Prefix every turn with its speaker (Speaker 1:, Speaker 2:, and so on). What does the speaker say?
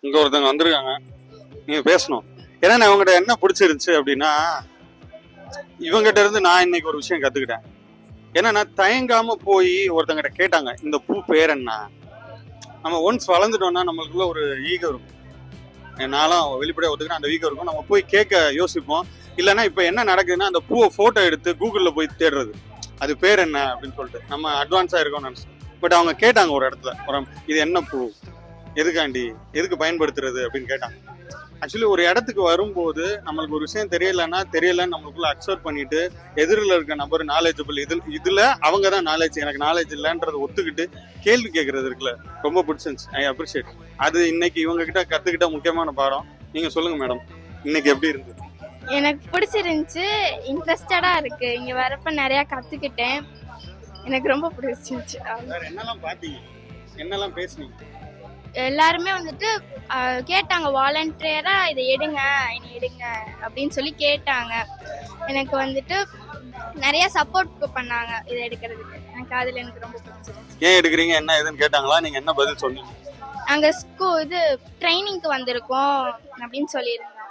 Speaker 1: இங்க ஒருத்தவங்க வந்திருக்காங்க, நீங்க பேசணும். ஏன்னா நான் இவங்ககிட்ட என்ன பிடிச்சிருந்துச்சு அப்படின்னா, இவங்ககிட்ட இருந்து நான் இன்னைக்கு ஒரு விஷயம் கத்துக்கிட்டேன். ஏன்னா நான் தயங்காம போய் ஒருத்தங்கிட்ட கேட்டாங்க, இந்த பூ பேர் என்ன. நம்ம ஒன்ஸ் வளர்ந்துட்டோம்னா நம்மளுக்குள்ள ஒரு ஈகோ இருக்கும். நானும் வெளிப்படையா ஒத்துக்கிறேன், அந்த ஈகோ இருக்கும். நம்ம போய் கேட்க யோசிப்போம். இல்லைன்னா இப்ப என்ன நடக்குதுன்னா, அந்த பூவை போட்டோ எடுத்து கூகுள்ல போய் தேடுறது, அது பேர் என்ன அப்படின்னு சொல்லிட்டு நம்ம அட்வான்ஸா இருக்கோம்னு நினைச்சோம். பட் அவங்க கேட்டாங்க ஒரு இடத்துல, இது என்ன பூ, எதுக்காண்டி, எதுக்கு பயன்படுத்துறது அப்படின்னு கேட்டாங்க. ஆக்சுவலி ஒரு இடத்துக்கு வரும்போது நம்மளுக்கு ஒரு விஷயம் தெரியலன்னு நம்மளுக்குள்ள அக்செப்ட் பண்ணிட்டு, எதிரில் இருக்க நபர் நாலேஜபிள், இதுல அவங்க தான் நாலேஜ், எனக்கு நாலேஜ் இல்லைன்றதை ஒத்துக்கிட்டு கேள்வி கேட்கறது இருக்குல்ல, ரொம்ப பிடிச்சிருந்துச்சு. I appreciate. அது இன்னைக்கு இவங்க கிட்ட கத்துக்கிட்ட முக்கியமான பாடம். நீங்க சொல்லுங்க மேடம், இன்னைக்கு எப்படி இருந்தது?
Speaker 2: எனக்கு பிடிச்சிருந்துச்சு, இன்ட்ரெஸ்டடா இருக்கு. இங்க வரப்ப நிறைய கத்துக்கிட்டேன், எனக்கு ரொம்ப பிடிச்சிருந்துச்சு.
Speaker 1: என்னெல்லாம் பாத்தீங்க, என்னெல்லாம் பேசுனீங்க?
Speaker 2: எல்லாருமே வந்துட்டு கேட்டாங்க, வாலண்டியரா இதை எடுங்க அப்படின்னு சொல்லி கேட்டாங்க. எனக்கு வந்துட்டு நிறைய சப்போர்ட் பண்ணாங்க இதை எடுக்கிறதுக்கு. எனக்கு ரொம்ப பிடிச்சிருந்துச்சு.
Speaker 1: ஏன் எடுக்கிறீங்க, என்ன ஏதுன்னு கேட்டாங்களா? நீங்க என்ன பதில் சொன்னீங்க?
Speaker 2: நாங்க ட்ரைனிங்க்கு வந்திருக்கோம் அப்படின்னு சொல்லியிருந்தேன்.